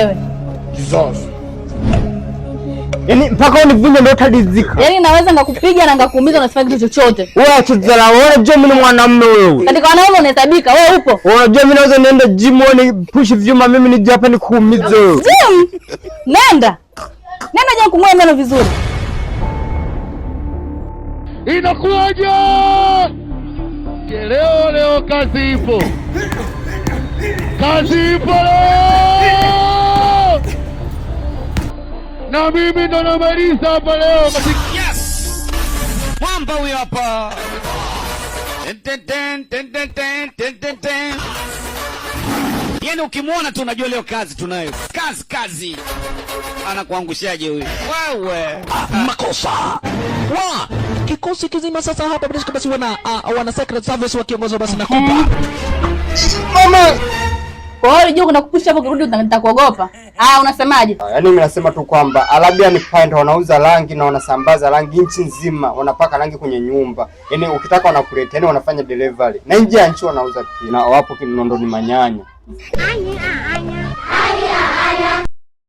wewe. Jesus. Yaani mpaka univunje ndio utadizika. Yaani naweza ngakupiga na ngakuumiza na usifanye kitu chochote. Wewe achizala, wewe unajua mimi ni mwanamume wewe. Katika wanaume unahesabika, wewe upo. Unajua mimi naweza nienda gym ni push vyuma, mimi nije hapa nikuumize. Gym? Nenda. Nenda je kung'oa meno vizuri. Inakuwaje? Leo kazi ipo. Kazi ipo leo. Na mimi ndo namaliza hapa leo. Yes! Mwamba huyo hapa. Yaani ukimwona tu unajua leo kazi tunayo. Kazi. Anakuangushaje huyu? Wewe. Makosa. Kikosi kizima sasa hapa basi wana secret service wakiongozwa basi na Kupa. Mama. Kwa hiyo unajua kuna kupusha hapo kirudi nitakuogopa. Unasemaje? Yaani mimi nasema tu kwamba Arabian Paint wanauza rangi na wanasambaza rangi nchi nzima, wanapaka rangi kwenye nyumba. Yaani ukitaka wanakuletea, yaani wanafanya delivery. Na nje ya nchi wanauza pia. Na wapo Kinondoni Manyanya.